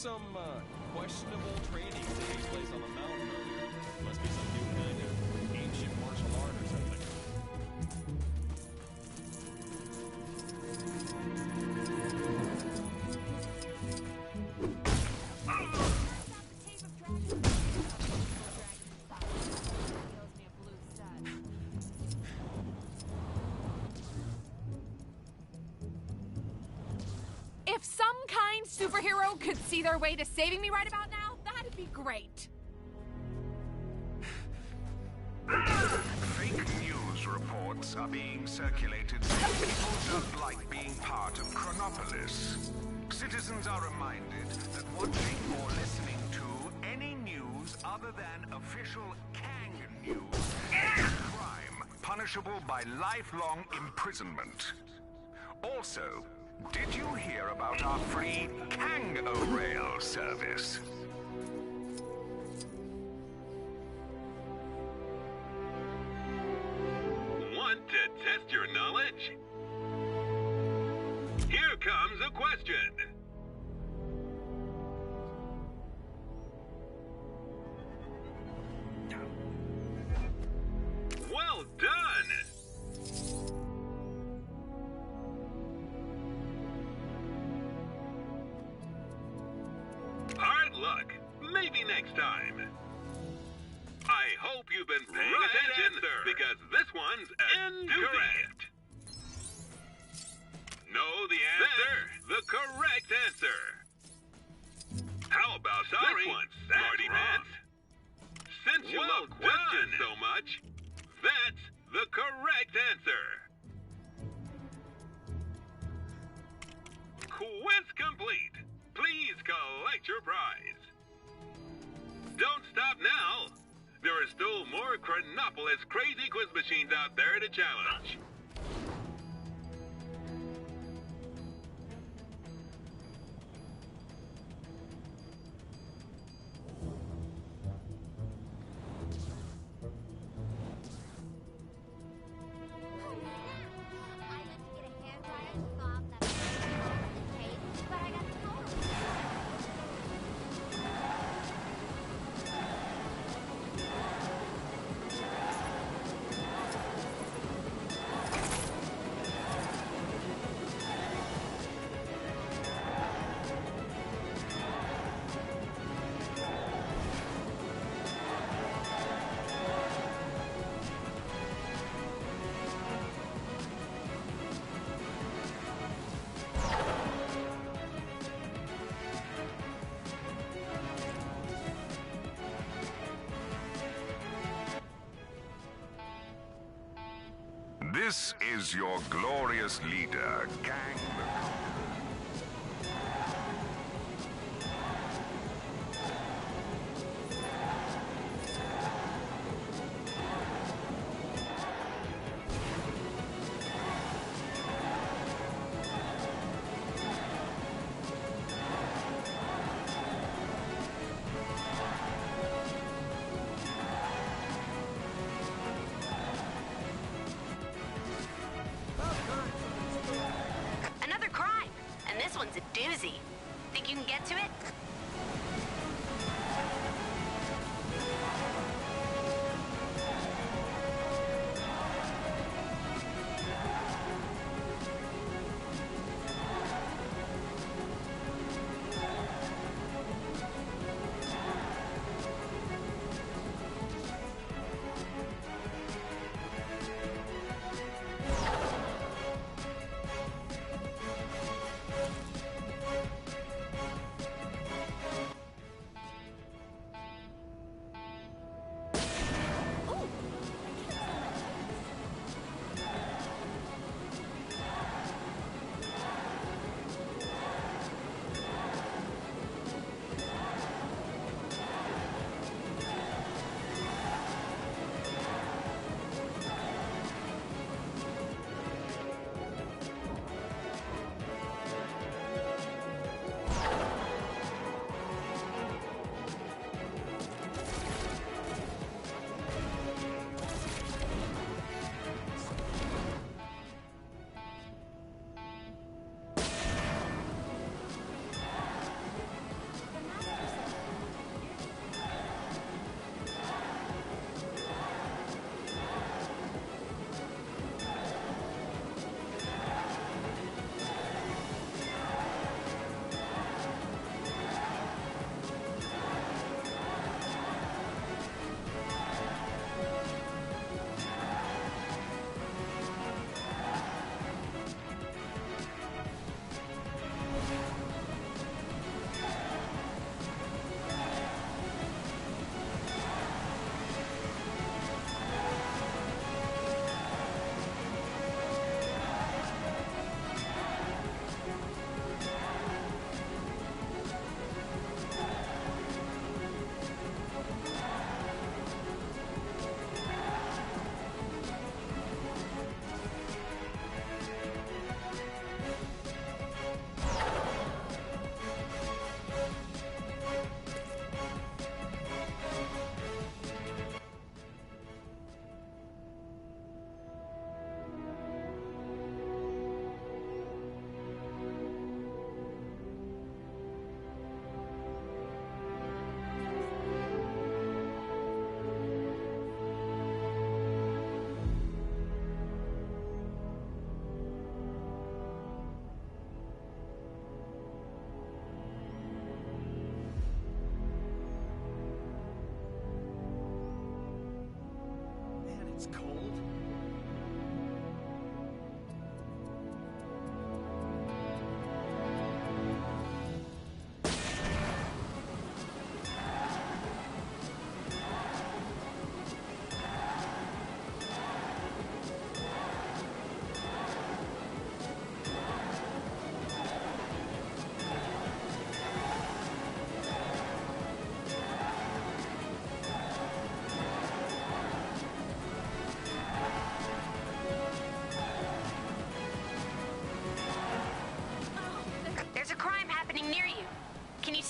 some, questionable training taking place on the mountain earlier. Must be some new kind of ancient martial art or something. If some kind superhero could see their way to saving me right about now, that'd be great. Fake news reports are being circulated saying people don't like being part of Chronopolis. Citizens are reminded that watching or listening to any news other than official Kang news is a crime punishable by lifelong imprisonment. Also, did you hear about our free Kang-O-Rail service? Want to test your knowledge? Here comes a question. Well done! Hard luck. Maybe next time. I hope you've been paying attention, because this one's incorrect. Know the answer? The correct answer. How about this one, smarty pants? Since you love questions so much, that's the correct answer. Quiz complete. Please collect your prize. Don't stop now. There are still more Chronopolis crazy quiz machines out there to challenge. This is your glorious leader, Kang the Conqueror. Another crime, and this one's a doozy. Think you can get to it?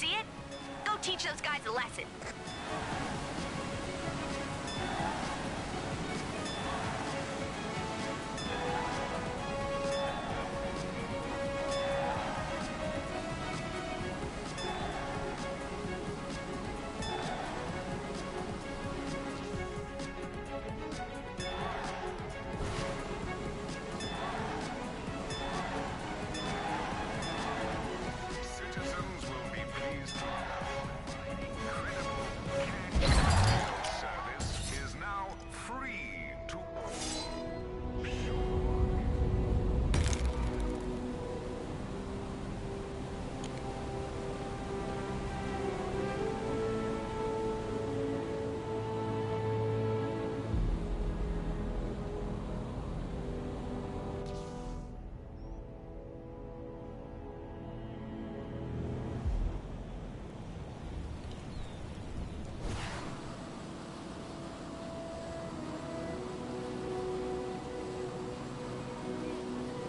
See it? Go teach those guys a lesson. Citizens will be pleased to know an incredible care service is now free to all.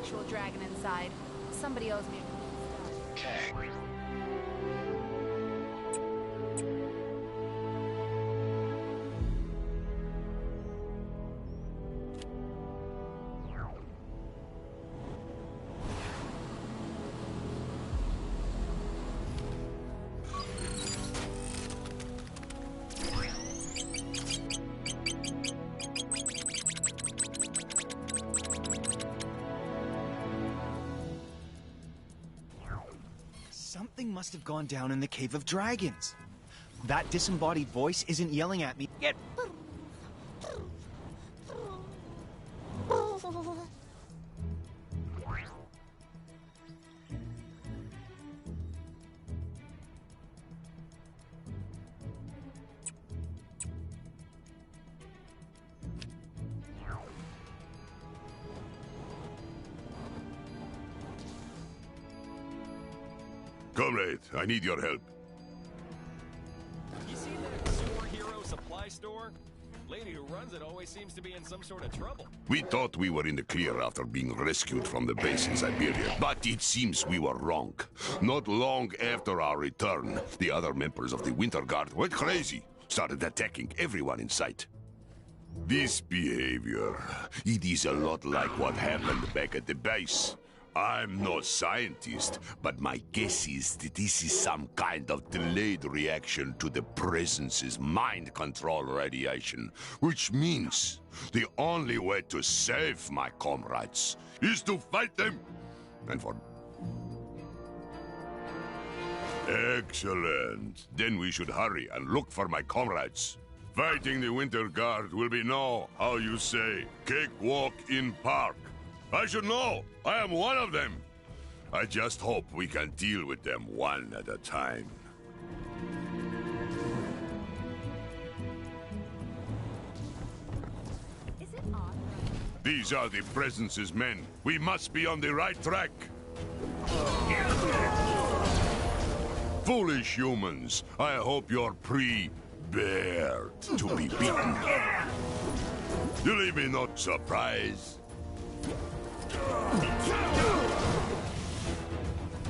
Actual dragon inside. Somebody owes me. Something must have gone down in the Cave of Dragons. That disembodied voice isn't yelling at me. Get... Comrade, I need your help. You see that superhero supply store? Lady who runs it always seems to be in some sort of trouble. We thought we were in the clear after being rescued from the base in Siberia, but it seems we were wrong. Not long after our return, the other members of the Winter Guard went crazy, started attacking everyone in sight. This behavior, it is a lot like what happened back at the base. I'm no scientist, but my guess is that this is some kind of delayed reaction to the Presence's mind control radiation, which means the only way to save my comrades is to fight them. And for... Excellent. Then we should hurry and look for my comrades. Fighting the Winter Guard will be no, how you say, cakewalk in park. I should know. I am one of them. I just hope we can deal with them one at a time. Is it odd? These are the Presence's men. We must be on the right track. Foolish humans. I hope you're prepared to be beaten. You leave me not surprised.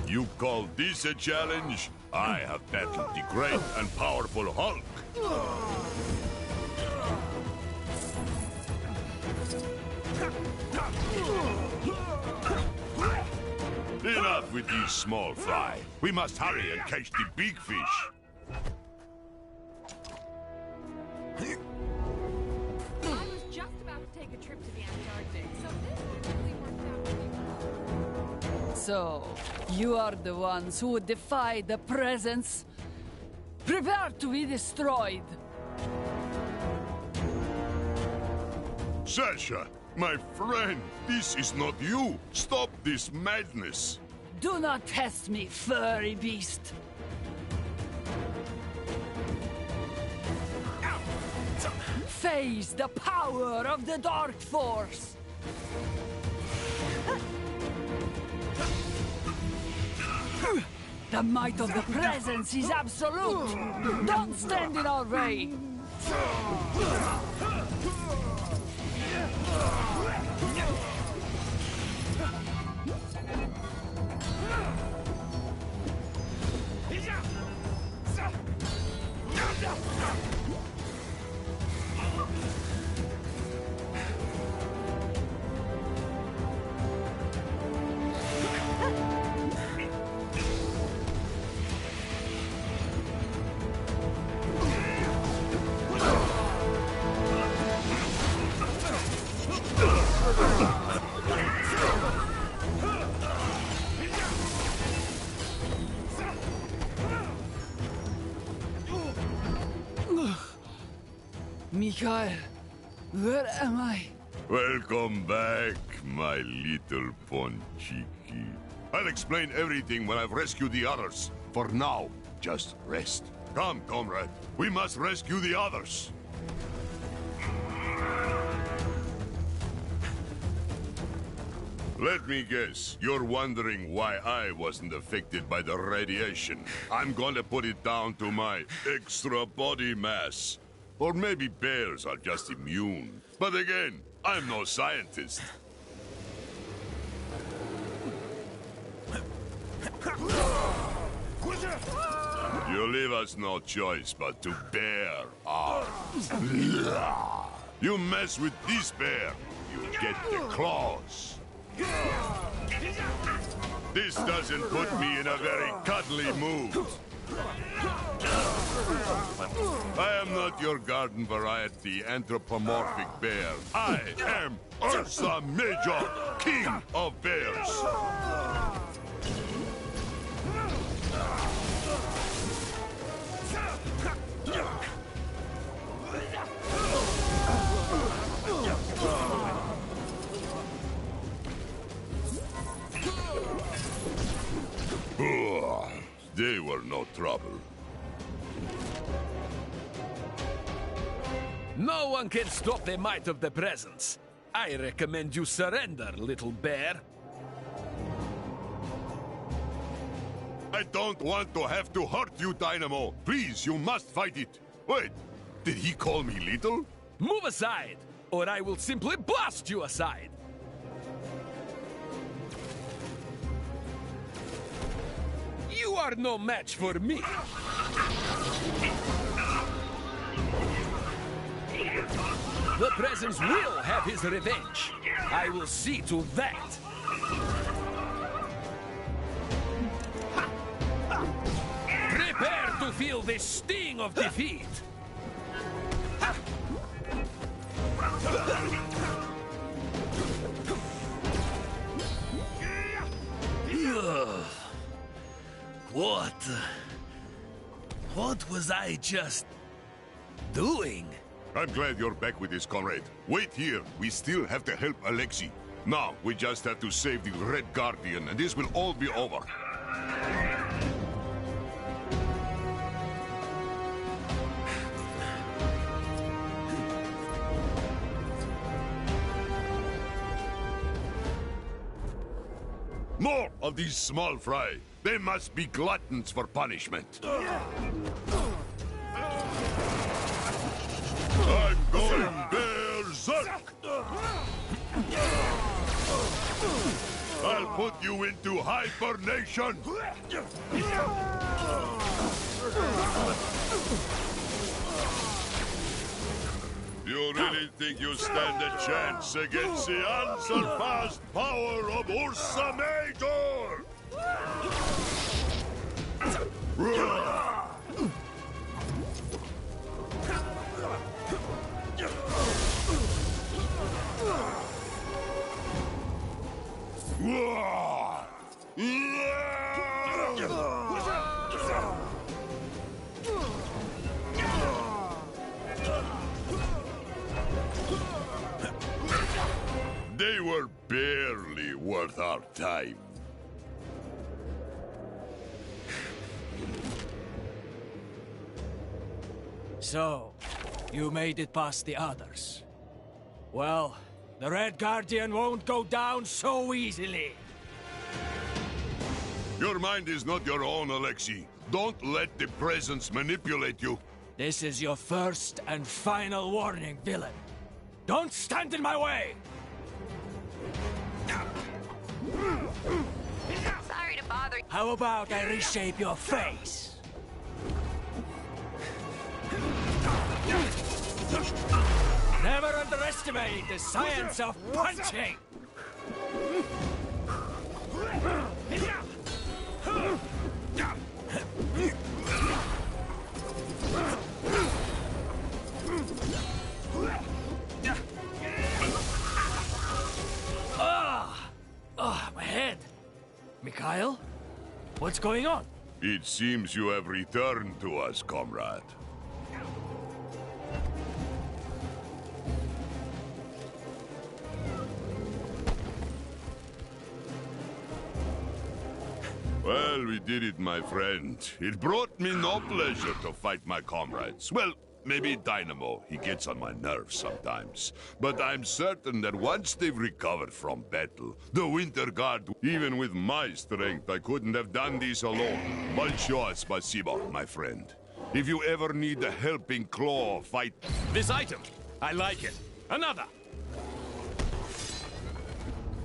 You call this a challenge? I have battled the great and powerful Hulk. Enough with these small fry. We must hurry and catch the big fish. I was just about to take a trip to the Antarctic, so this actually worked out pretty well. So, you are the ones who would defy the Presence? Prepare to be destroyed! Sasha, my friend, this is not you. Stop this madness. Do not test me, furry beast! Face the power of the Dark Force! The might of the Presence is absolute! Don't stand in our way! Mikhail, where am I? Welcome back, my little Ponchiki. I'll explain everything when I've rescued the others. For now, just rest. Come, comrade. We must rescue the others. Let me guess, you're wondering why I wasn't affected by the radiation. I'm gonna put it down to my extra body mass. Or maybe bears are just immune. But again, I'm no scientist. You leave us no choice but to bear arms. You mess with this bear, you get the claws. This doesn't put me in a very cuddly mood. I am not your garden variety anthropomorphic bear. I am Ursa Major, king of bears. They were no trouble. No one can stop the might of the presence. I recommend you surrender, little bear. I don't want to have to hurt you, Dynamo. Please, you must fight it. Wait, did he call me little? Move aside, or I will simply blast you aside. You are no match for me. The presence will have his revenge. I will see to that. Prepare to feel the sting of defeat. What was I just doing? I'm glad you're back with us, comrade. Wait here. We still have to help Alexei. Now, we just have to save the Red Guardian, and this will all be over. More of these small fry. They must be gluttons for punishment. I'm going berserk! I'll put you into hibernation! You really think you stand a chance against the unsurpassed power of Ursa Major? They were barely worth our time. So, you made it past the others. Well, the Red Guardian won't go down so easily. Your mind is not your own, Alexei. Don't let the presence manipulate you. This is your first and final warning, villain. Don't stand in my way! Sorry to bother you. How about I reshape your face? underestimating the science of punching! My head! Mikhail? What's going on? It seems you have returned to us, comrade. Well, we did it, my friend. It brought me no pleasure to fight my comrades. Well, maybe Dynamo. He gets on my nerves sometimes. But I'm certain that once they've recovered from battle, the Winter Guard, even with my strength, I couldn't have done this alone. Большое спасибо, my friend. If you ever need a helping claw fight... This item! I like it. Another!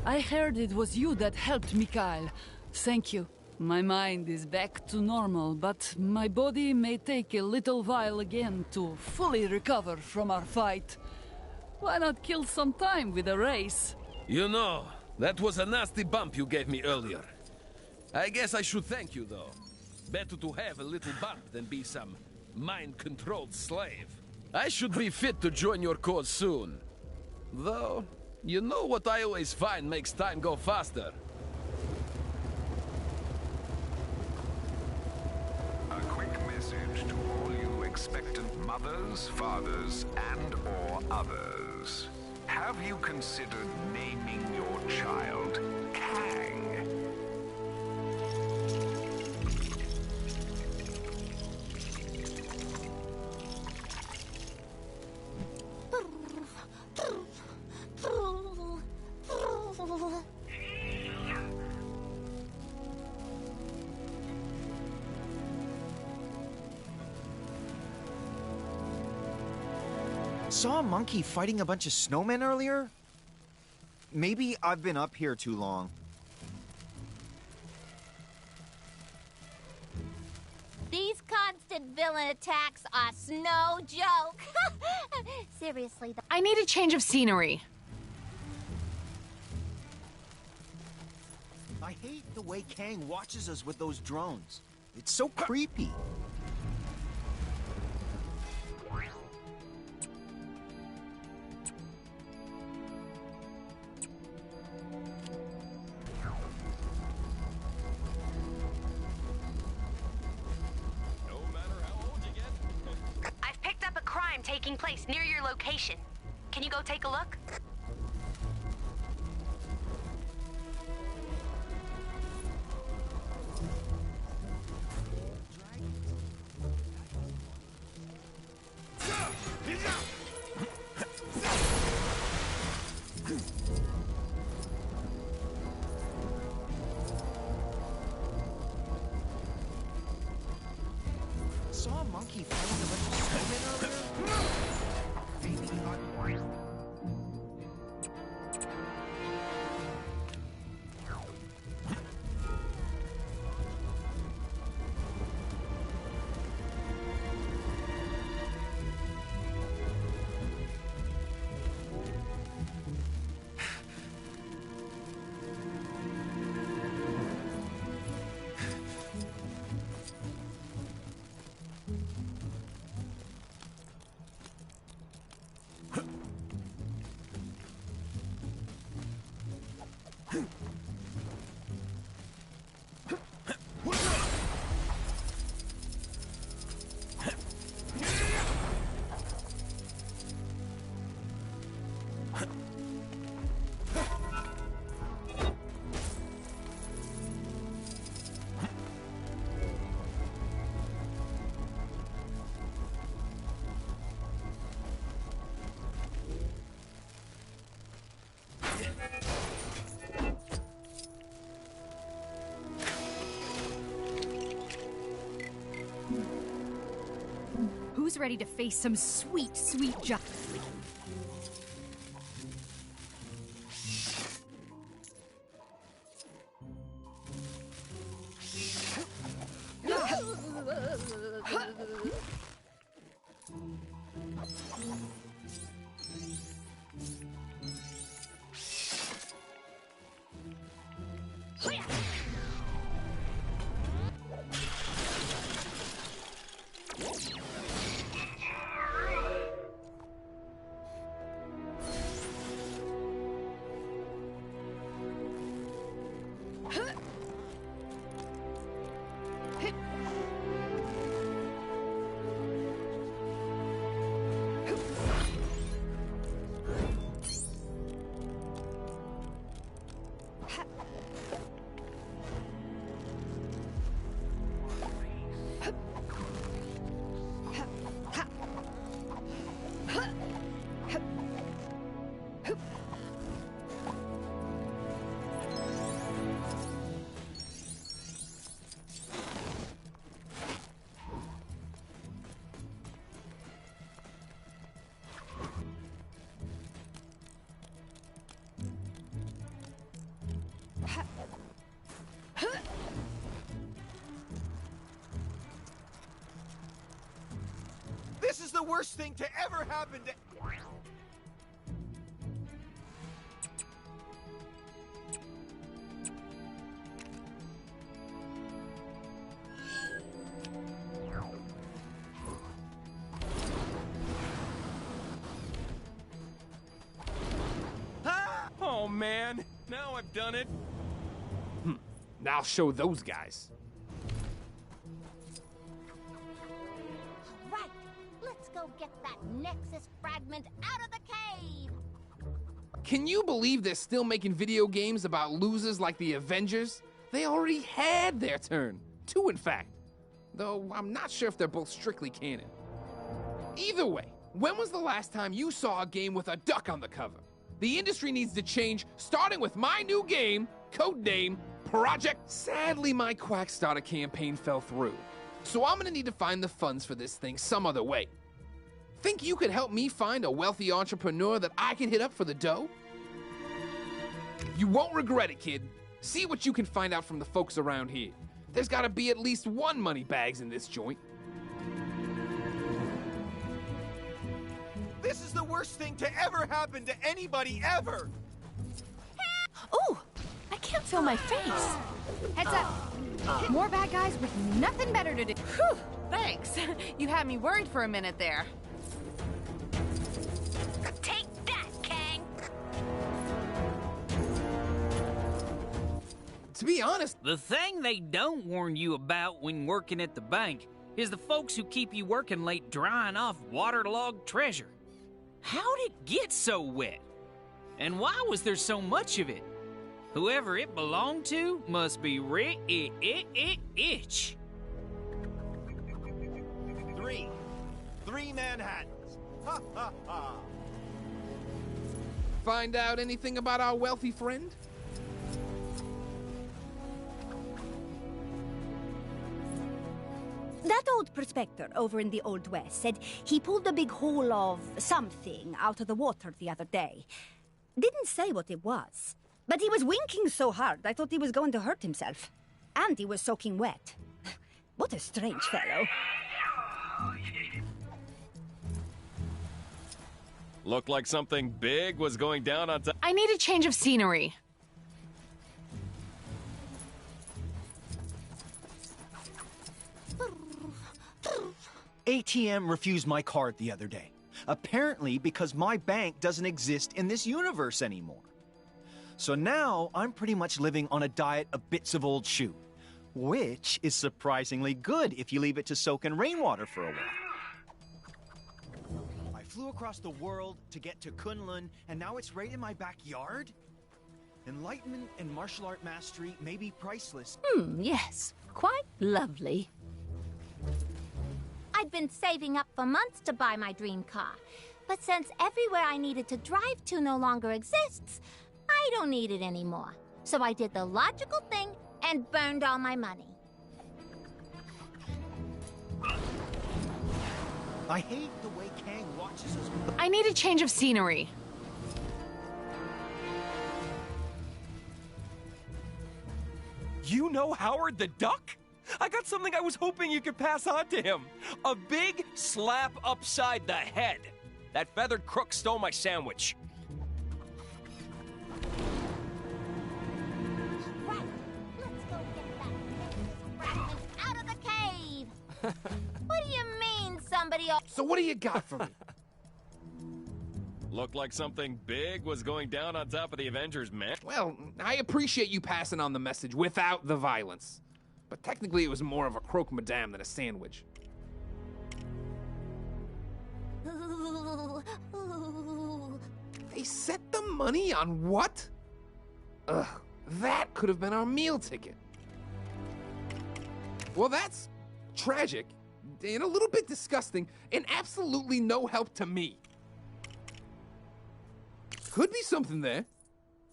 I heard it was you that helped Mikhail. Thank you. My mind is back to normal, but my body may take a little while again to fully recover from our fight. Why not kill some time with a race? You know, that was a nasty bump you gave me earlier. I guess I should thank you, though. Better to have a little bump than be some mind-controlled slave. I should be fit to join your cause soon. Though, you know what I always find makes time go faster? A quick message to all you expectant mothers, fathers, and/or others. Have you considered naming your child Kang? Saw a monkey fighting a bunch of snowmen earlier? Maybe I've been up here too long. These constant villain attacks are no joke. Seriously, though. I need a change of scenery. I hate the way Kang watches us with those drones. It's so creepy. I've picked up a crime taking place near your location. Can you go take a look? Saw a monkey fighting a bunch of snowmen earlier? Maybe Who's ready to face some sweet, sweet justice? the worst thing to ever happen to... Oh man, now I've done it. Now I'll show those guys. Right, let's go get that Nexus fragment out of the cave! Can you believe they're still making video games about losers like the Avengers? They already had their turn. 2, in fact. Though I'm not sure if they're both strictly canon. Either way, when was the last time you saw a game with a duck on the cover? The industry needs to change, starting with my new game, codename Project. Sadly, my Quackstarter campaign fell through, so I'm gonna need to find the funds for this thing some other way. Think you could help me find a wealthy entrepreneur that I can hit up for the dough? You won't regret it, kid. See what you can find out from the folks around here. There's gotta be at least one Moneybags in this joint. This is the worst thing to ever happen to anybody ever! Ooh! I can't feel my face. Heads up. More bad guys with nothing better to do. Whew! Thanks. You had me worried for a minute there. Take that, Kang! To be honest, the thing they don't warn you about when working at the bank is the folks who keep you working late drying off waterlogged treasure. How'd it get so wet? And why was there so much of it? Whoever it belonged to must be rich. Three Manhattans. Ha ha ha. Find out anything about our wealthy friend? That old prospector over in the Old West said he pulled a big hole of something out of the water the other day. Didn't say what it was, but he was winking so hard I thought he was going to hurt himself. And he was soaking wet. What a strange fellow. Looked like something big was going down on top. I need a change of scenery. ATM refused my card the other day. Apparently because my bank doesn't exist in this universe anymore. So now I'm pretty much living on a diet of bits of old shoe, which is surprisingly good if you leave it to soak in rainwater for a while. I flew across the world to get to Kunlun, and now it's right in my backyard? Enlightenment and martial art mastery may be priceless. Yes. Quite lovely. I'd been saving up for months to buy my dream car. But since everywhere I needed to drive to no longer exists, I don't need it anymore. So I did the logical thing and burned all my money. I hate the way Kang watches us. I need a change of scenery. You know Howard the Duck? I got something I was hoping you could pass on to him. A big slap upside the head. That feathered crook stole my sandwich. Right, let's go get that fragment out of the cave. What do you mean somebody... So what do you got for me? Looked like something big was going down on top of the Avengers, man. Well, I appreciate you passing on the message without the violence. But technically it was more of a croque madame than a sandwich. They set the money on what? Ugh, that could have been our meal ticket. Well, that's tragic, and a little bit disgusting, and absolutely no help to me. Could be something there,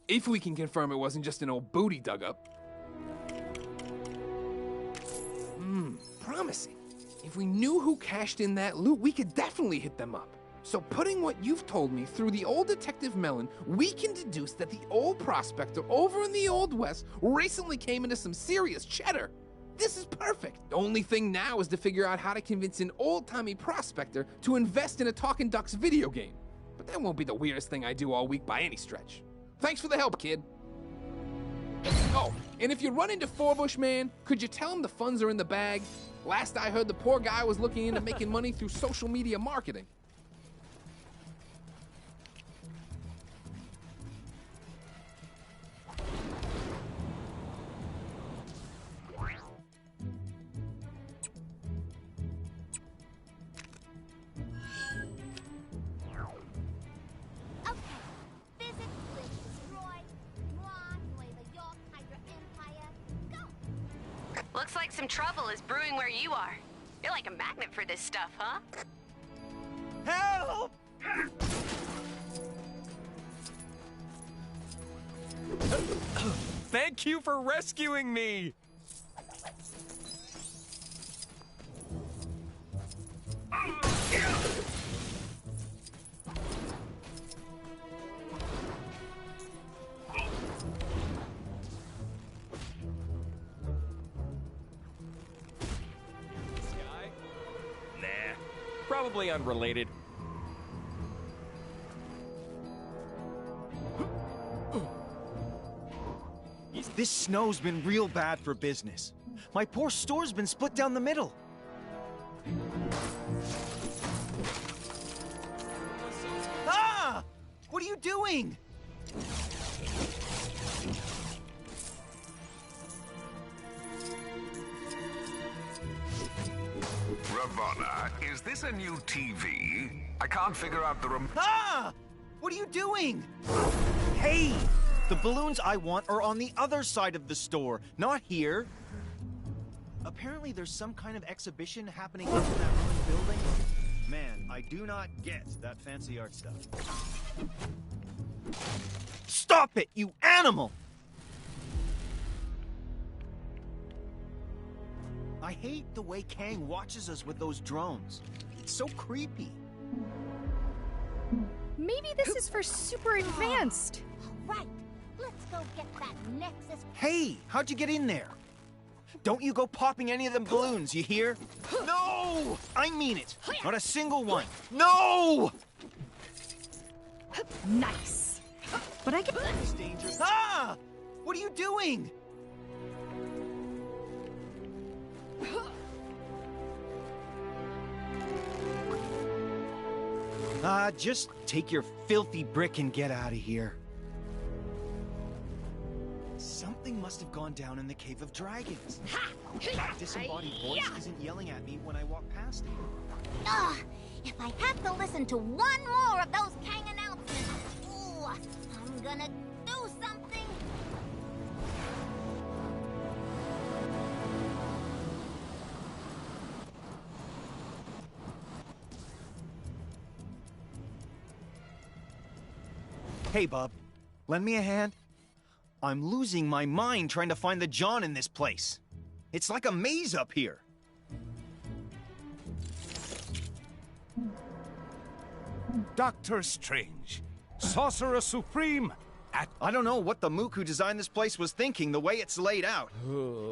if we can confirm it wasn't just an old booty dug up. Promising. If we knew who cashed in that loot, we could definitely hit them up. So putting what you've told me through the old Detective Mellon, we can deduce that the old prospector over in the Old West recently came into some serious cheddar. This is perfect. The only thing now is to figure out how to convince an old-timey prospector to invest in a Talking Ducks video game. But that won't be the weirdest thing I do all week by any stretch. Thanks for the help, kid. Oh, and if you run into Forbush Man, could you tell him the funds are in the bag? Last I heard, the poor guy was looking into making money through social media marketing. Looks like some trouble is brewing where you are. You're like a magnet for this stuff, huh? Help! Thank you for rescuing me! Probably unrelated. This snow's been real bad for business. My poor store's been split down the middle. Ah! What are you doing? Ravonna, is this a new TV? I can't figure out the Ah! What are you doing? Hey! The balloons I want are on the other side of the store, not here. Apparently there's some kind of exhibition happening in that ruined building. Man, I do not get that fancy art stuff. Stop it, you animal! I hate the way Kang watches us with those drones. It's so creepy. Maybe this is for super advanced. Right. Let's go get that Nexus. Hey, how'd you get in there? Don't you go popping any of them balloons, you hear? No! I mean it. Not a single one. No! Nice. But I can... That's dangerous. Ah! What are you doing? Just take your filthy brick and get out of here. Something must have gone down in the Cave of Dragons. That disembodied voice isn't yelling at me when I walk past it. Ugh, if I have to listen to one more of those Kang announcements, ooh, I'm gonna do something. Hey, bub. Lend me a hand? I'm losing my mind trying to find the John in this place. It's like a maze up here. Doctor Strange, Sorcerer Supreme, I don't know what the mook who designed this place was thinking the way it's laid out.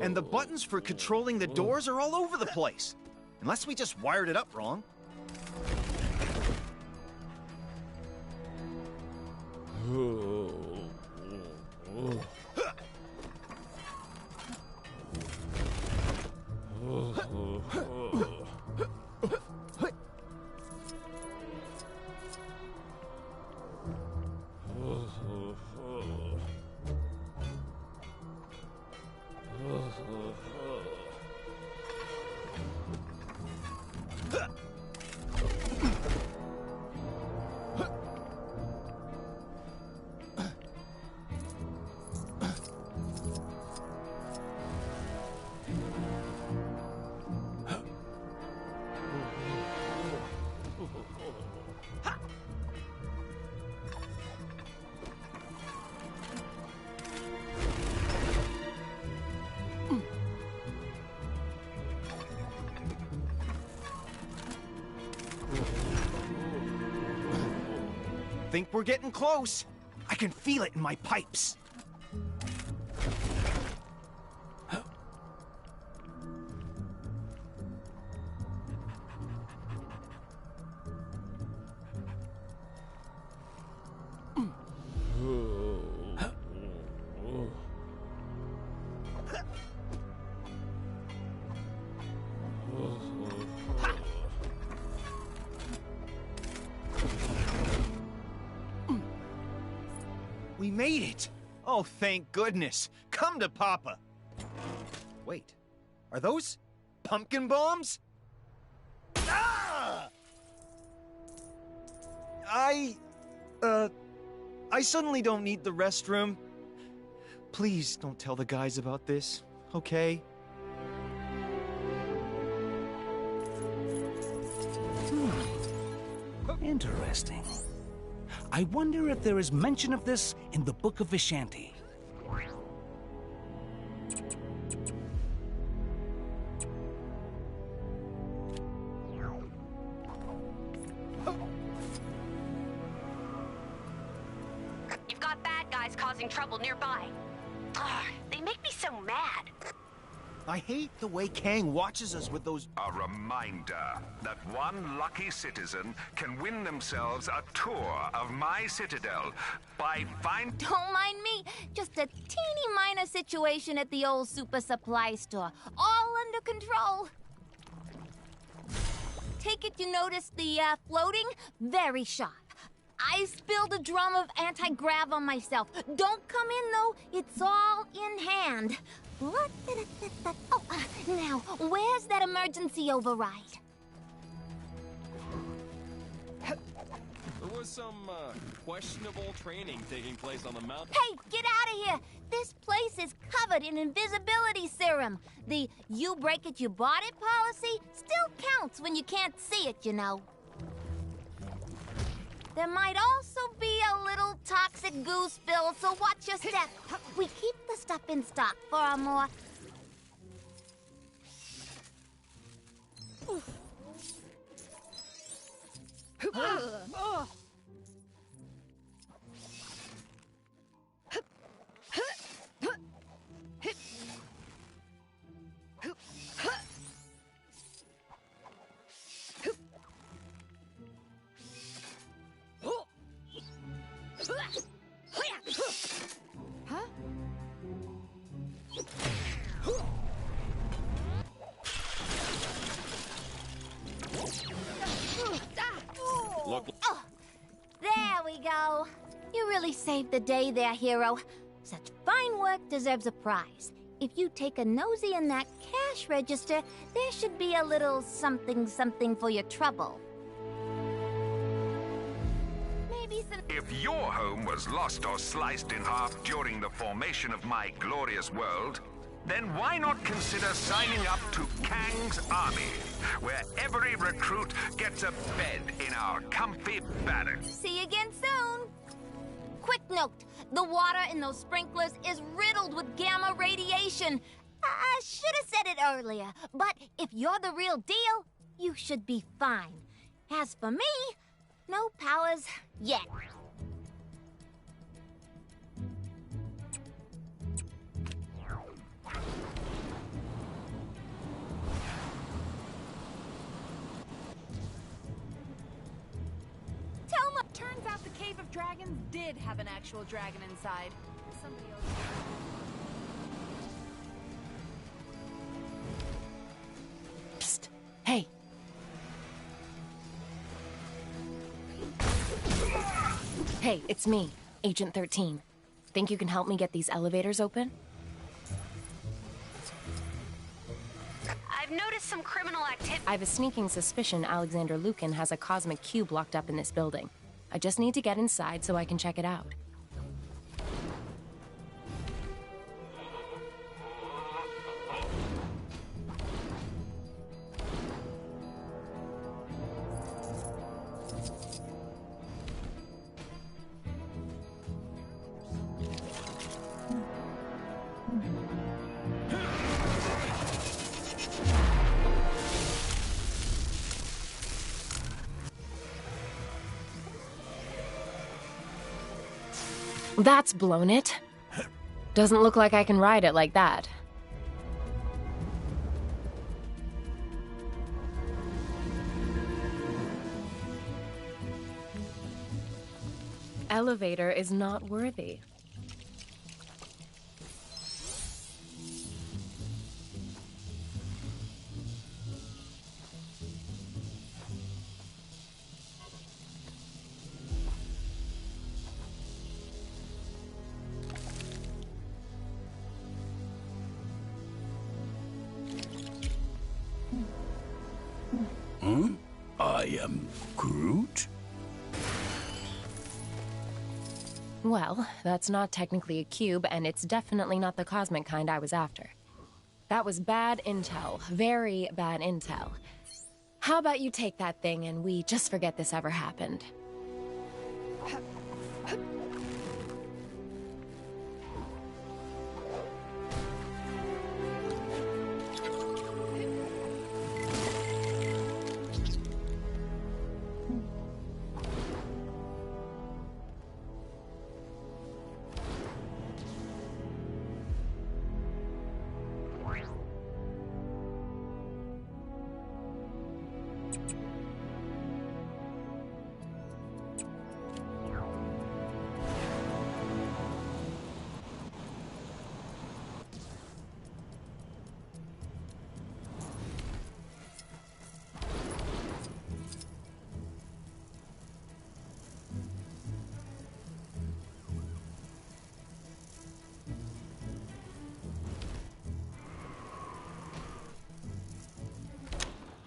And the buttons for controlling the doors are all over the place. Unless we just wired it up wrong. Think we're getting close. I can feel it in my pipes. We made it! Oh, thank goodness! Come to Papa! Wait, are those pumpkin bombs? Ah! I suddenly don't need the restroom. Please don't tell the guys about this, okay? Interesting. I wonder if there is mention of this in the Book of Vishanti. You've got bad guys causing trouble nearby. Ugh, they make me so mad. I hate the way Kang watches us with those... A reminder that one lucky citizen can win themselves a tour of my citadel by Don't mind me. Just a teeny minor situation at the old super supply store. All under control. Take it you noticed the floating? Very sharp. I spilled a drum of anti-grav on myself. Don't come in, though. It's all in hand. Oh, now, where's that emergency override? There was some questionable training taking place on the mountain. Hey, get out of here! This place is covered in invisibility serum. The you break it, you bought it policy still counts when you can't see it, you know. There might also be a little toxic goo spill, so watch your step. We keep the stuff in stock for our more... There we go. You really saved the day there, hero. Such fine work deserves a prize. If you take a nosy in that cash register, there should be a little something for your trouble. Maybe some... If your home was lost or sliced in half during the formation of my glorious world, then why not consider signing up to Kang's Army, where every recruit gets a bed in our comfy barracks. See you again soon. Quick note, the water in those sprinklers is riddled with gamma radiation. I should have said it earlier, but if you're the real deal, you should be fine. As for me, no powers yet. Turns out the Cave of Dragons did have an actual dragon inside. Somebody else... Psst. Hey. Hey, it's me, Agent 13. Think you can help me get these elevators open? I've noticed some criminal activity. I have a sneaking suspicion Alexander Lukin has a cosmic cube locked up in this building. I just need to get inside so I can check it out. That's blown it. Doesn't look like I can ride it like that. Elevator is not worthy. I am Groot? Well, that's not technically a cube, and it's definitely not the cosmic kind I was after. That was bad intel. Very bad intel. How about you take that thing and we just forget this ever happened?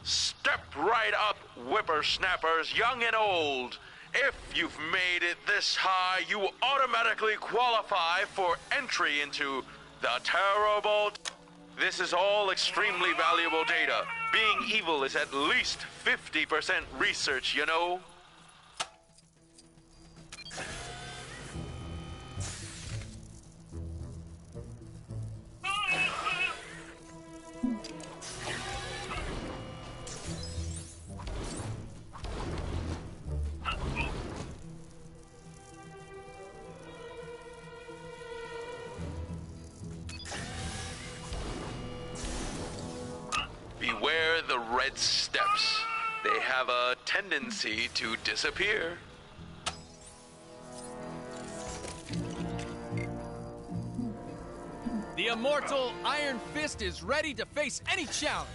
Step right up, whippersnappers, young and old. If you've made it this high, you automatically qualify for entry into the terrible... This is all extremely valuable data. Being evil is at least 50% research, you know? Beware the red steps. They have a tendency to disappear. The immortal Iron Fist is ready to face any challenge.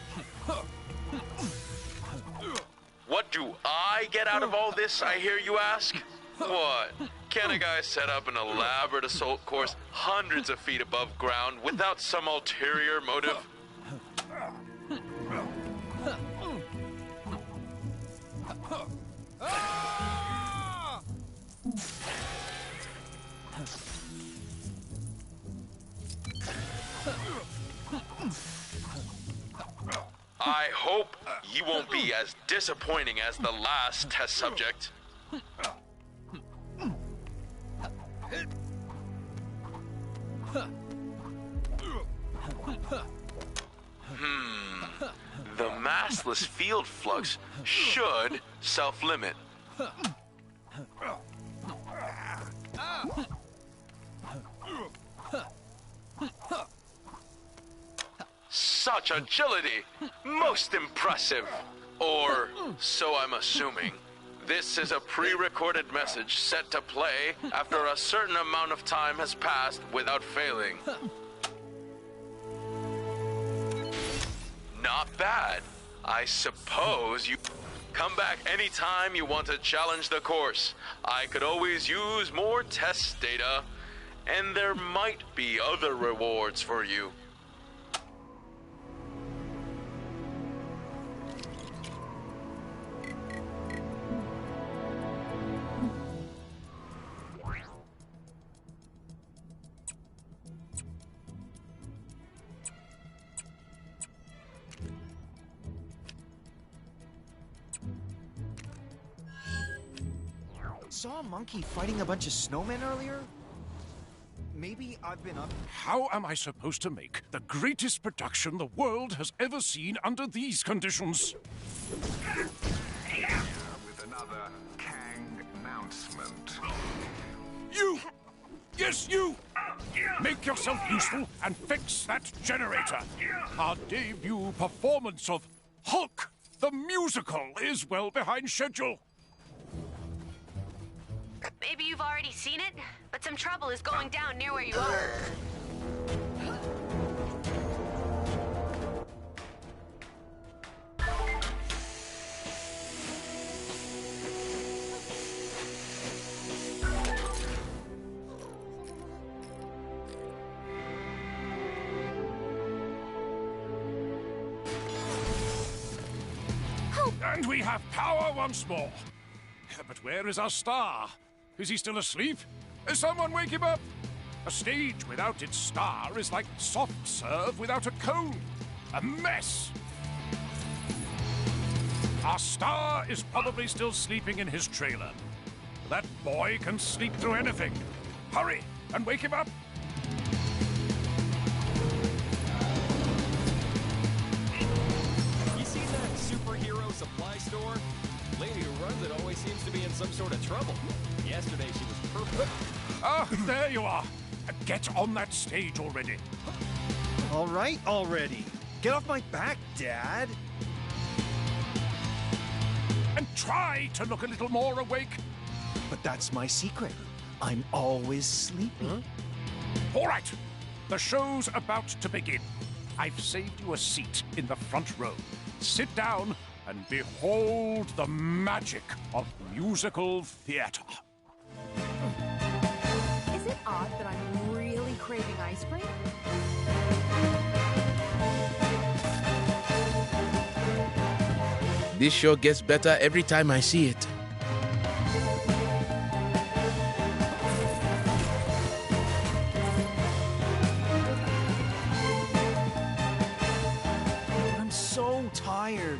What do I get out of all this, I hear you ask? What? Can a guy set up an elaborate assault course hundreds of feet above ground without some ulterior motive? I hope you won't be as disappointing as the last test subject. The massless field flux should self-limit. Such agility! Most impressive! Or, so I'm assuming. This is a pre-recorded message set to play after a certain amount of time has passed without failing. Not bad. I suppose you come back anytime you want to challenge the course. I could always use more test data, and there might be other rewards for you. Saw a monkey fighting a bunch of snowmen earlier? Maybe I've been up... How am I supposed to make the greatest production the world has ever seen under these conditions? With another Kang announcement. You! Yes, you! Make yourself useful and fix that generator. Our debut performance of Hulk, the musical, is well behind schedule. Maybe you've already seen it, but some trouble is going down near where you are. And we have power once more. But where is our star? Is he still asleep? Someone wake him up! A stage without its star is like soft serve without a cone. A mess! Our star is probably still sleeping in his trailer. That boy can sleep through anything. Hurry and wake him up! You seen that superhero supply store? Lady who runs it always seems to be in some sort of trouble. Yesterday she was perfect. Ah, there you are. Get on that stage already. All right, already. Get off my back, Dad. And try to look a little more awake. But that's my secret. I'm always sleepy. Huh? All right. The show's about to begin. I've saved you a seat in the front row. Sit down and behold the magic of musical theater. Is it odd that I'm really craving ice cream? This show gets better every time I see it. I'm so tired.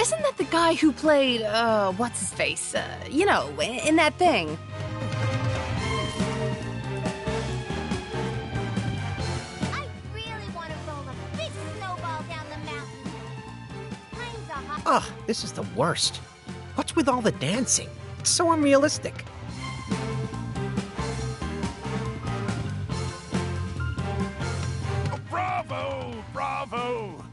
Isn't that the guy who played, what's his face? You know, in that thing? I really want to roll a big snowball down the mountain. Time's a hot. Ugh, this is the worst. What's with all the dancing? It's so unrealistic. Oh, bravo! Bravo!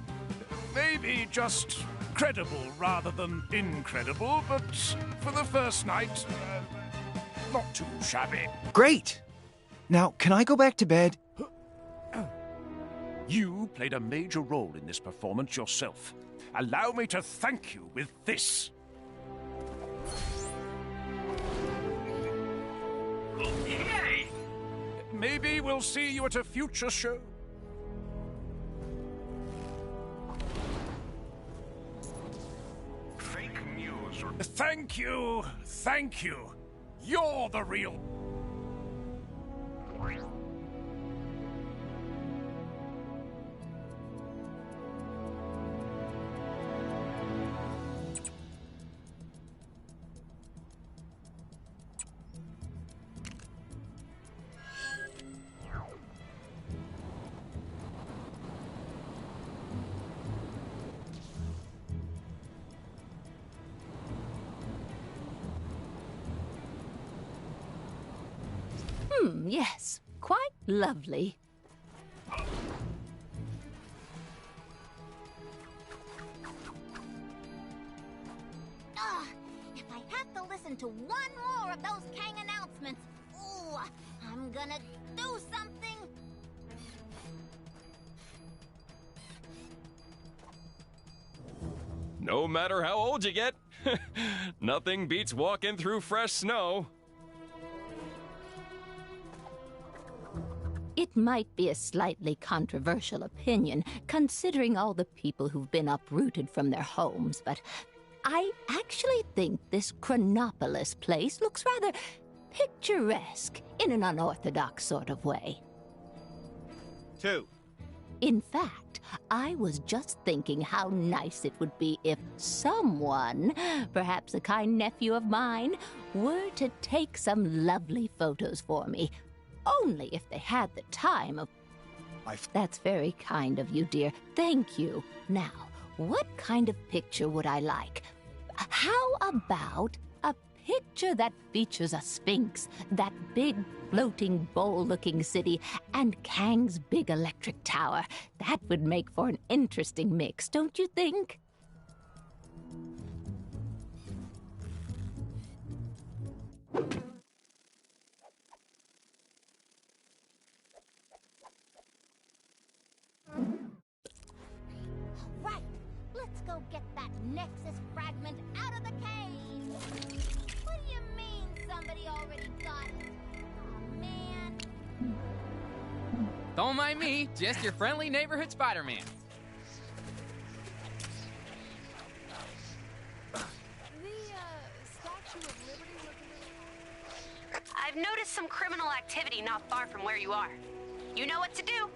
Maybe just credible rather than incredible, but for the first night, not too shabby. Great. Now, can I go back to bed? You played a major role in this performance yourself. Allow me to thank you with this. Hey! Maybe we'll see you at a future show. Fake news. Thank you. Thank you. You're the real... Yes, quite lovely. If I have to listen to one more of those Kang announcements, ooh, I'm gonna do something. No matter how old you get, nothing beats walking through fresh snow. It might be a slightly controversial opinion, considering all the people who've been uprooted from their homes, but I actually think this Chronopolis place looks rather picturesque in an unorthodox sort of way. 2. In fact, I was just thinking how nice it would be if someone, perhaps a kind nephew of mine, were to take some lovely photos for me. Only if they had the time of... That's very kind of you, dear. Thank you. Now, what kind of picture would I like? How about a picture that features a sphinx, that big floating bowl-looking city, and Kang's big electric tower? That would make for an interesting mix, don't you think? Right, let's go get that Nexus fragment out of the cave. What do you mean somebody already got it? Don't mind me, just your friendly neighborhood Spider-Man. I've noticed some criminal activity not far from where you are. You know what to do.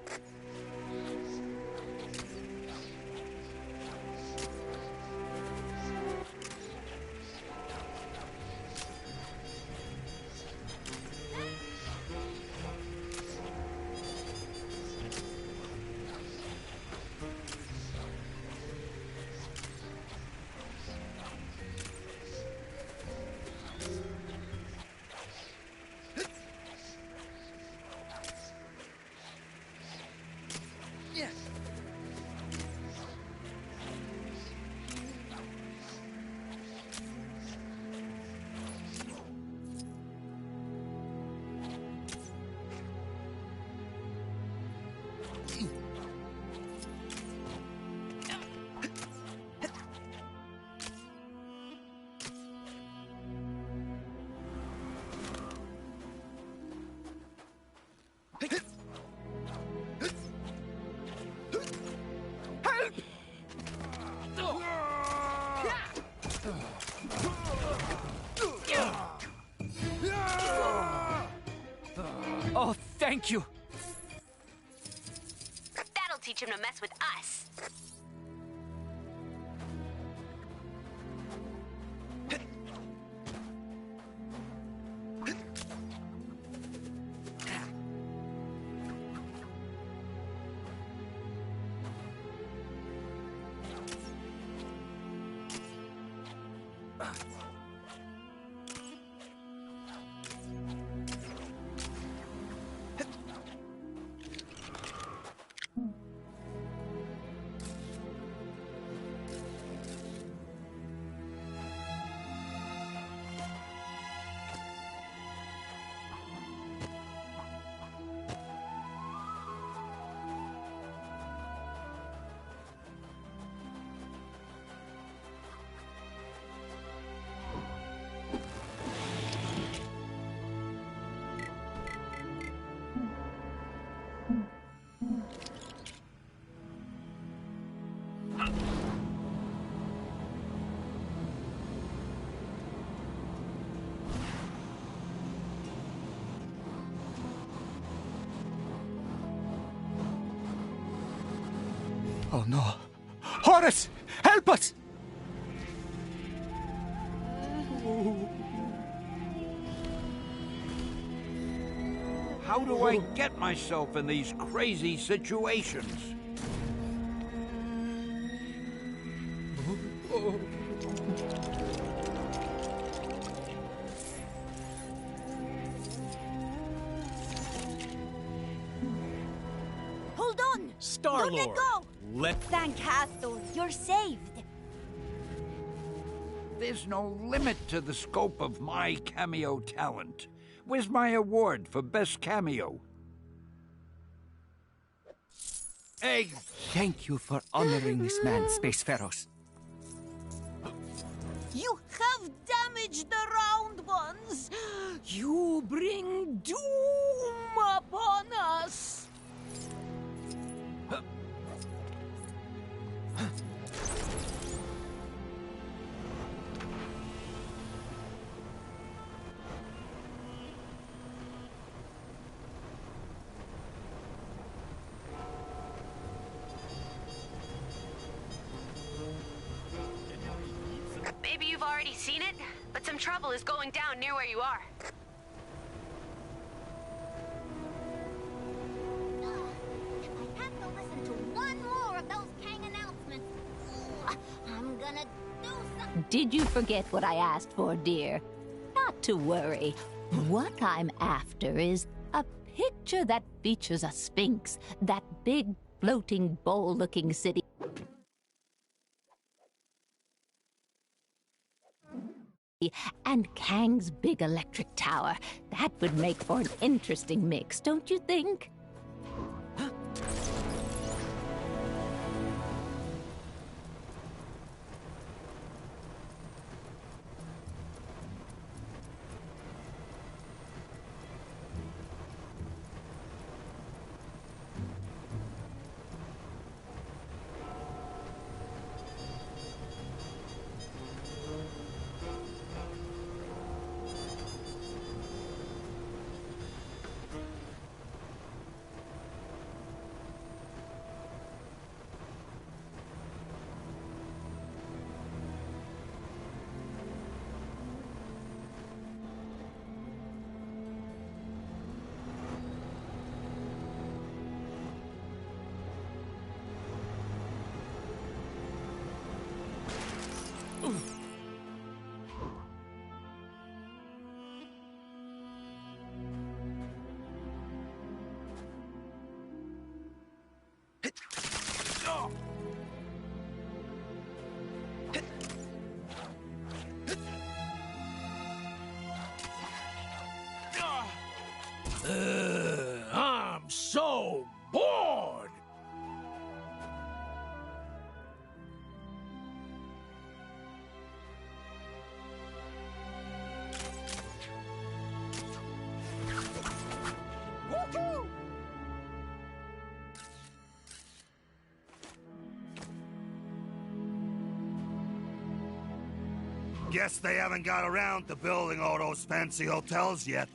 Oh, thank you. That'll teach him to mess with us. Oh no. Horace! Help us! How do I get myself in these crazy situations? Hold on! Star-Lord, Don't let go! let... Thank Hathor, you're saved. There's no limit to the scope of my cameo talent. Where's my award for best cameo? Egg! Thank you for honoring this man, Spaceferros. You have damaged the Round Ones! You bring doom upon us! Maybe you've already seen it, but some trouble is going down near where you are. I have to listen to one more of those Kang announcements. I'm gonna do something. Did you forget what I asked for, dear? Not to worry. What I'm after is a picture that features a sphinx, that big, floating, bowl-looking city. And Kang's big electric tower. That would make for an interesting mix, don't you think? I'm so bored! Woohoo! Guess they haven't got around to building all those fancy hotels yet.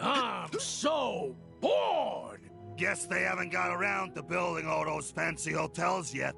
I'm so bored! Guess they haven't got around to building all those fancy hotels yet.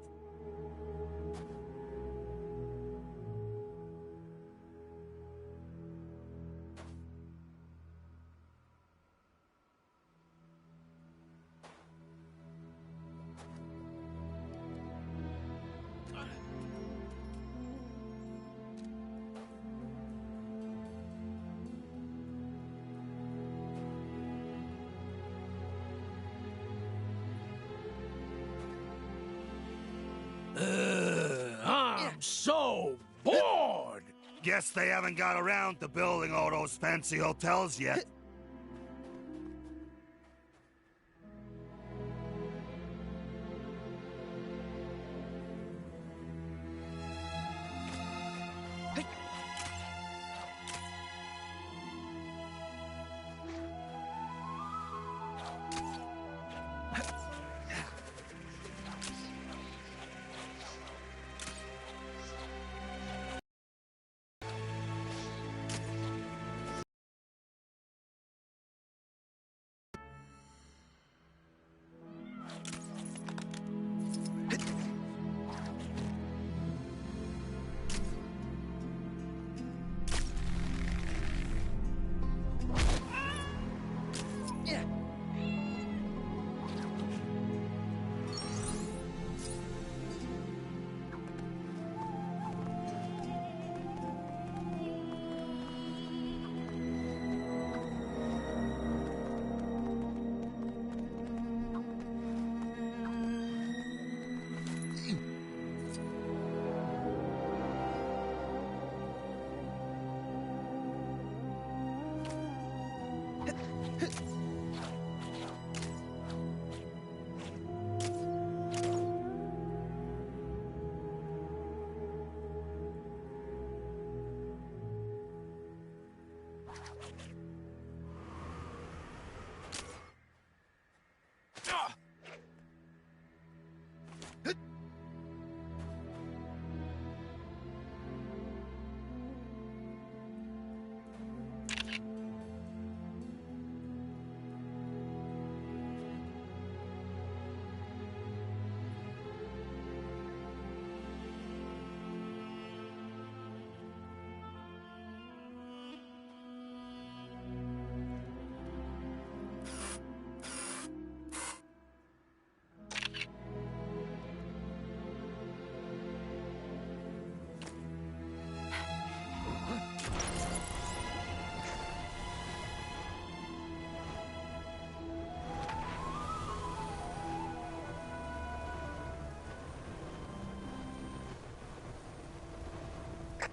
I'm so bored! Guess they haven't got around to building all those fancy hotels yet.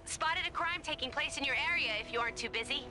Spotted a crime taking place in your area if you aren't too busy.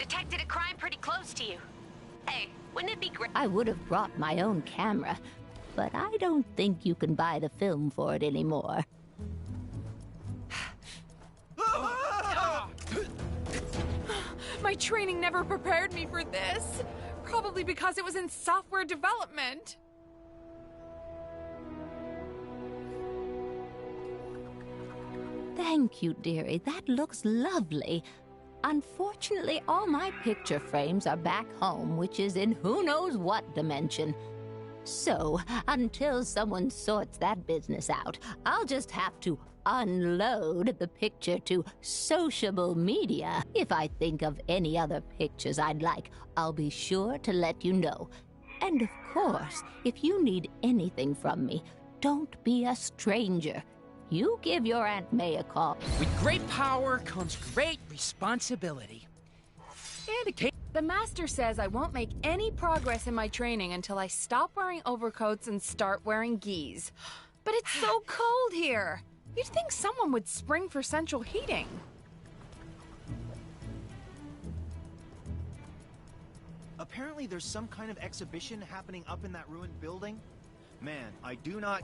detected a crime pretty close to you. Hey, wouldn't it be great? I would have brought my own camera, but I don't think you can buy the film for it anymore. My training never prepared me for this. Probably because it was in software development. Thank you, dearie. That looks lovely. Unfortunately, all my picture frames are back home, which is in who knows what dimension. So, until someone sorts that business out, I'll just have to unload the picture to sociable media. If I think of any other pictures I'd like, I'll be sure to let you know. And of course, if you need anything from me, don't be a stranger. You give your Aunt May a call. With great power comes great responsibility. And a case. The master says I won't make any progress in my training until I stop wearing overcoats and start wearing gis. But it's so cold here. You'd think someone would spring for central heating. Apparently there's some kind of exhibition happening up in that ruined building. Man, I do not...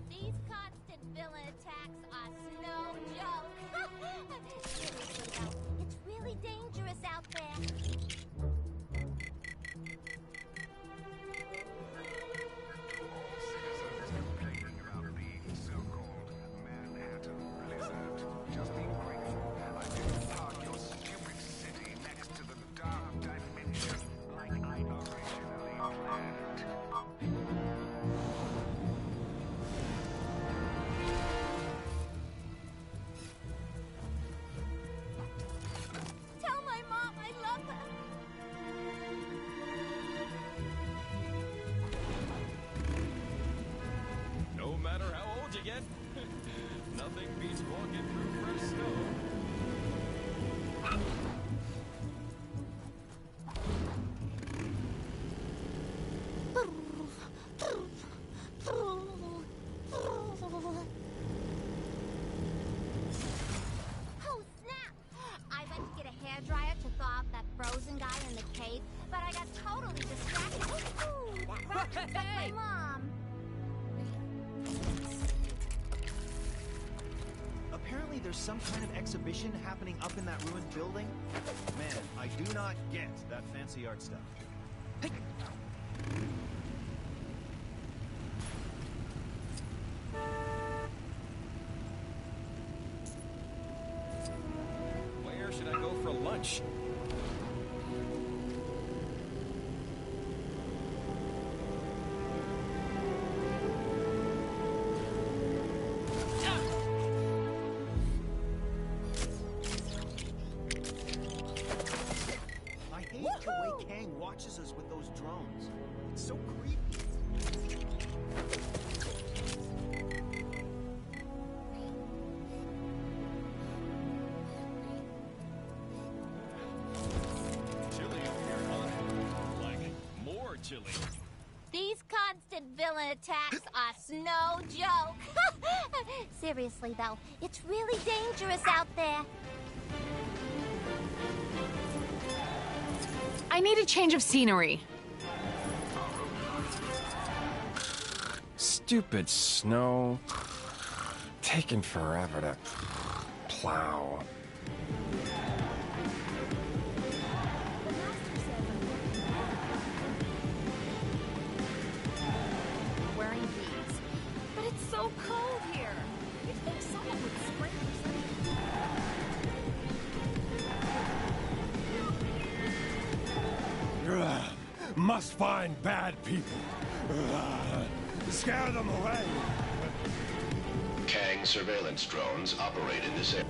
These constant villain attacks are no joke. Seriously though, it's really dangerous out there. Just be grateful I didn't park your stupid city next to the dark dimension like I originally planned. Tell my mom I love her. No matter how old you get, nothing beats walking through fresh snow. Oh, snap! I went to get a hairdryer to thaw out that frozen guy in the cave, but I got totally distracted. Ooh, that rocket's like my mom. Apparently there's some kind of exhibition happening up in that ruined building. Man, I do not get that fancy art stuff. Hey. Where should I go for lunch? I hate the way Kang watches us with those drones. It's so creepy. Chili up here, huh? Like more chili. These constant villain attacks are no joke. Seriously though, it's really dangerous out there. I need a change of scenery. Stupid snow. Taking forever to plow. Wearing these. But it's so cold here. You'd think someone would spring for something. Ugh, must find bad people. Ugh, scare them away. Kang surveillance drones operate in this area.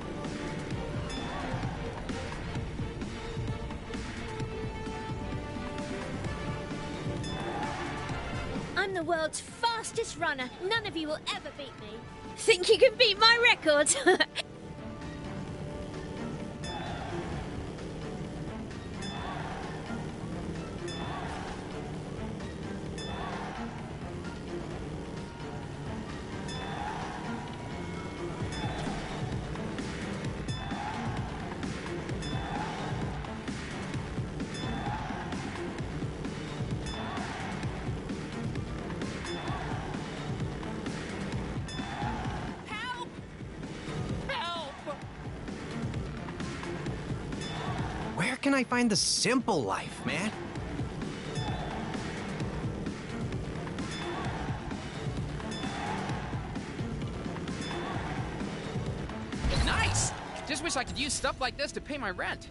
I'm the world's fastest runner. None of you will ever beat me. Think you can beat my record? Where can I find the simple life, man? Nice! Just wish I could use stuff like this to pay my rent.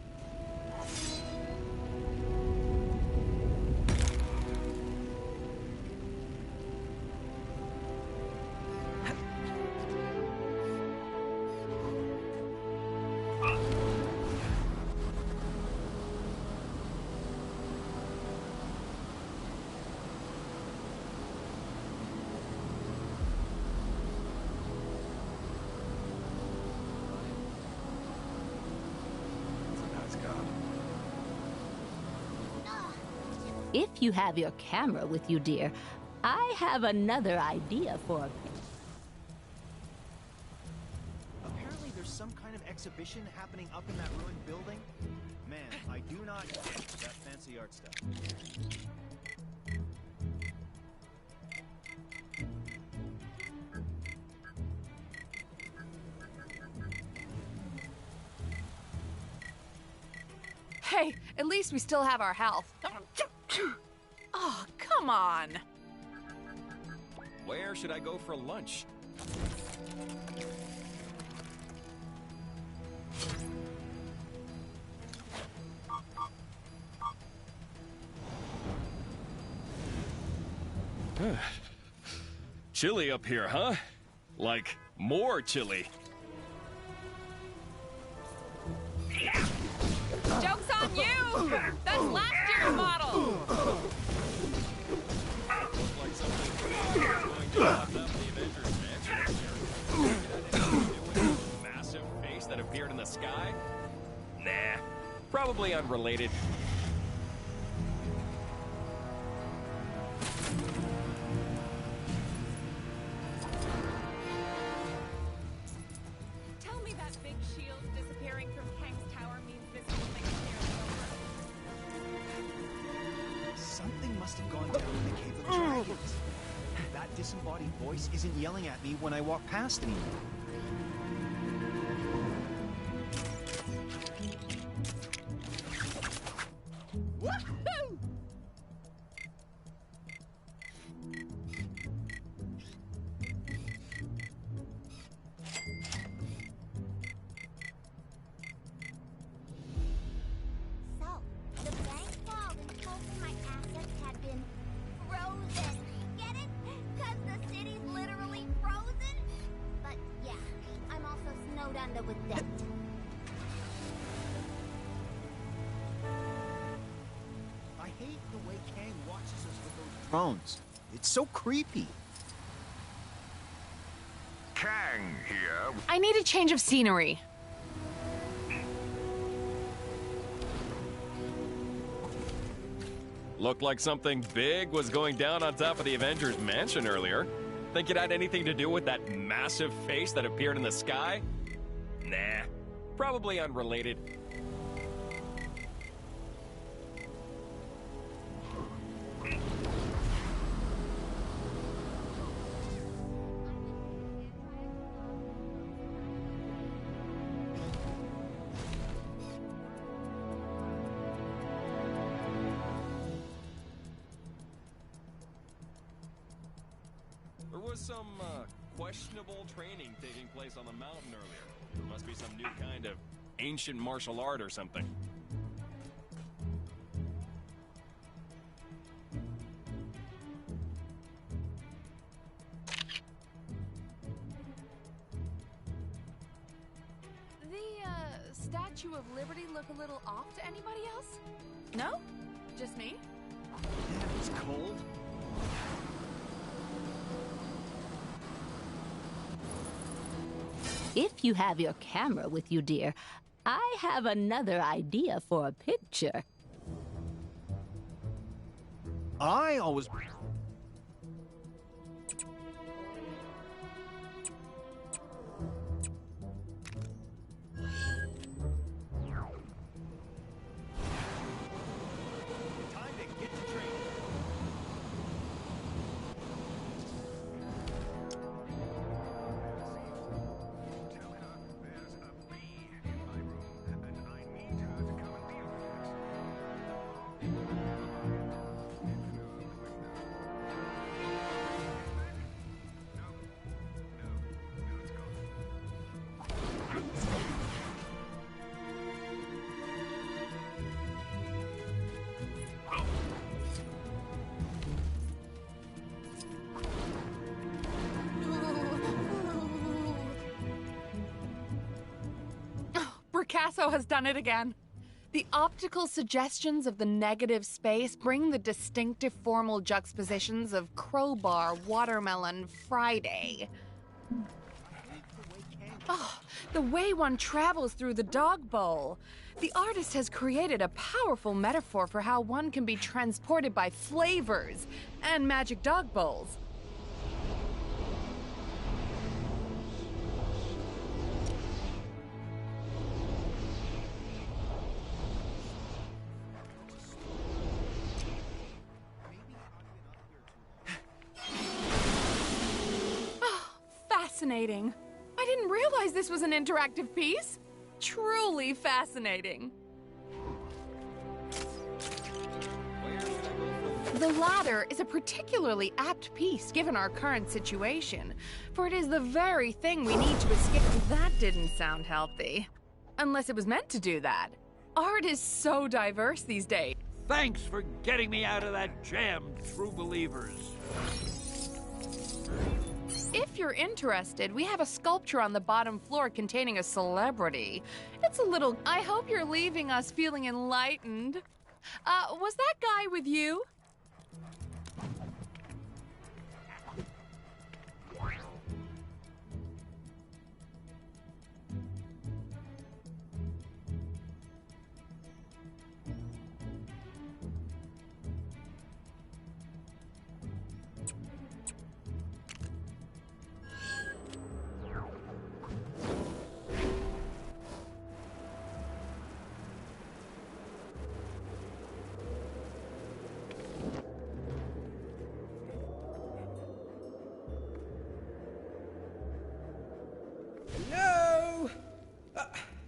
If you have your camera with you, dear, I have another idea for a Apparently there's some kind of exhibition happening up in that ruined building. Man, I do not get that fancy art stuff. Hey, at least we still have our health. Oh, come on. Where should I go for lunch? Chilly up here, huh? Like, more chilly. Joke's on you! That's last year's model! Massive face that appeared in the sky? Nah, probably unrelated. Tell me that big shield disappearing from Kang's tower means this whole thing's nearly over. Something must have gone down in the Cave of Dragons. That disembodied voice isn't yelling at me when I walk past anymore. Woohoo! So, the bank called and told me my assets had been frozen. Get it? Because the city's literally frozen? But yeah, I'm also snowed under with debt. I hate the way Kang watches us with those drones. It's so creepy. Kang here. I need a change of scenery. Looked like something big was going down on top of the Avengers mansion earlier. Think it had anything to do with that massive face that appeared in the sky? Nah, probably unrelated. There was some questionable training taking place on the mountain earlier. Must be some new kind of ancient martial art or something. The Statue of Liberty look a little off to anybody else? No? Just me? Damn, it's cold. If you have your camera with you, dear, I have another idea for a picture. I always... Picasso has done it again. The optical suggestions of the negative space bring the distinctive formal juxtapositions of crowbar, watermelon, Friday. Oh, the way one travels through the dog bowl. The artist has created a powerful metaphor for how one can be transported by flavors and magic dog bowls. Fascinating. I didn't realize this was an interactive piece. Truly fascinating. The latter is a particularly apt piece given our current situation, for it is the very thing we need to escape. That didn't sound healthy. Unless it was meant to do that. Art is so diverse these days. Thanks for getting me out of that jam, true believers. If you're interested, we have a sculpture on the bottom floor containing a celebrity. It's a little... I hope you're leaving us feeling enlightened. Was that guy with you? No!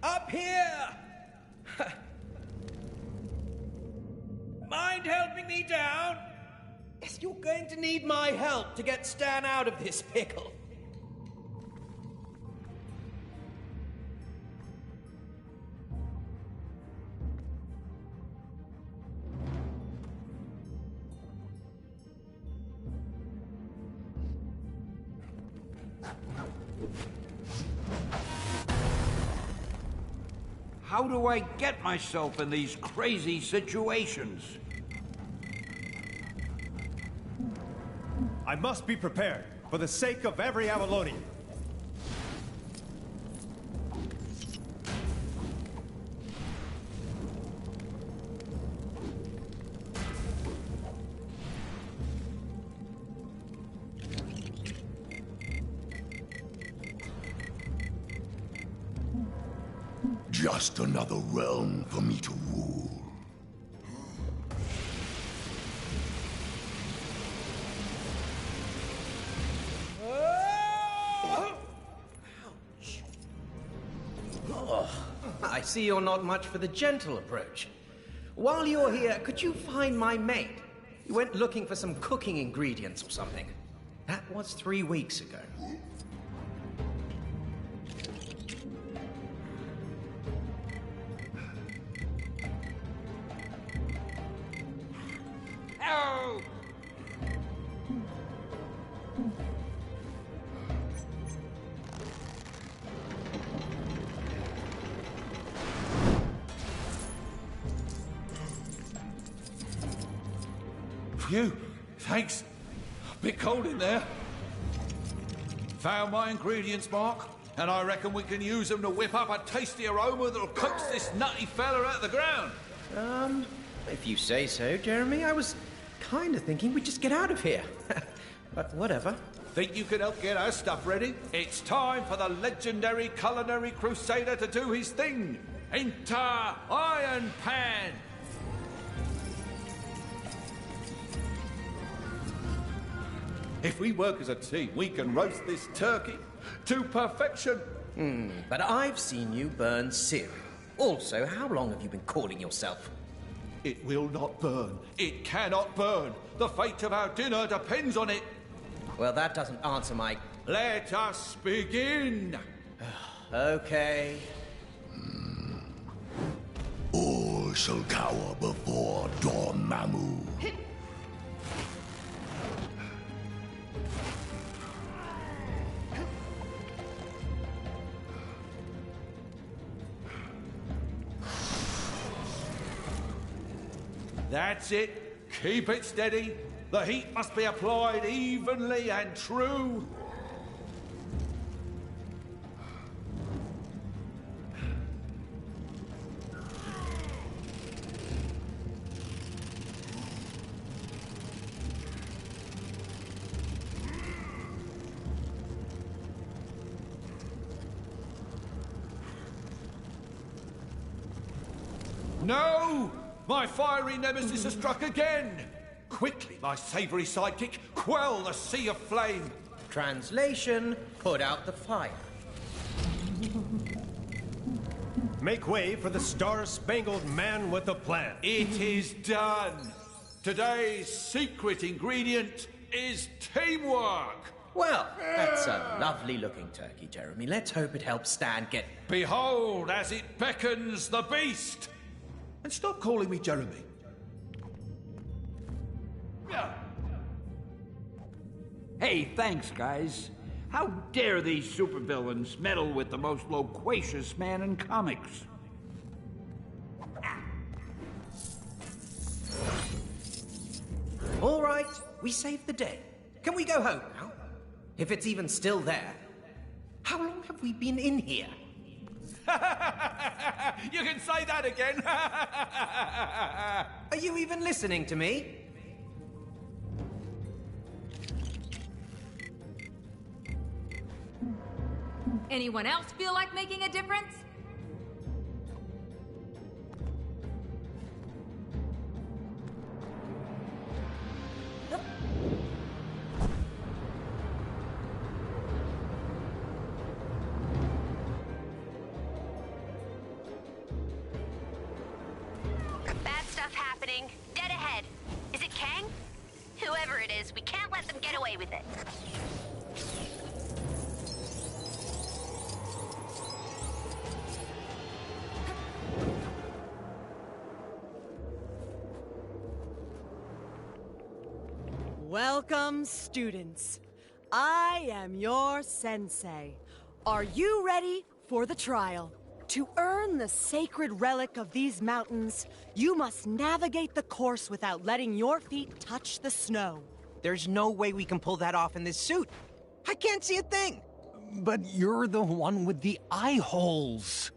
Up here! Mind helping me down? Yes, you're going to need my help to get Stan out of this pickle. How do I get myself in these crazy situations? I must be prepared, for the sake of every Avalonian. Just another realm for me to rule. Oh, I see you're not much for the gentle approach. While you're here, could you find my maid? You went looking for some cooking ingredients or something. That was 3 weeks ago. Oh! Phew, thanks. A bit cold in there. Found my ingredients, Mark? And I reckon we can use them to whip up a tasty aroma that'll coax this nutty fella out of the ground. If you say so, Jeremy. I was kind of thinking we'd just get out of here. But whatever. Think you can help get our stuff ready? It's time for the legendary culinary crusader to do his thing. Enter Iron Pan! If we work as a team, we can roast this turkey to perfection. But I've seen you burn cereal. Also, how long have you been calling yourself? It will not burn. It cannot burn. The fate of our dinner depends on it. Well, that doesn't answer my... Let us begin. Okay. All shall cower before Dormammu. That's it. Keep it steady. The heat must be applied evenly and true. No! My fiery nemesis has struck again! Quickly, my savoury sidekick, quell the sea of flame! Translation, put out the fire. Make way for the Star-Spangled Man with a plan. It is done! Today's secret ingredient is teamwork! Well, that's a lovely-looking turkey, Jeremy. Let's hope it helps Stan get... Behold, as it beckons the beast! And stop calling me Jeremy. Hey, thanks, guys. How dare these supervillains meddle with the most loquacious man in comics? All right, we saved the day. Can we go home now? If it's even still there. How long have we been in here? You can say that again. Are you even listening to me? Anyone else feel like making a difference? Bad stuff happening. Dead ahead. Is it Kang? Whoever it is, we can't let them get away with it. Welcome, students. I am your sensei. Are you ready for the trial? To earn the sacred relic of these mountains, you must navigate the course without letting your feet touch the snow. There's no way we can pull that off in this suit. I can't see a thing. But you're the one with the eye holes.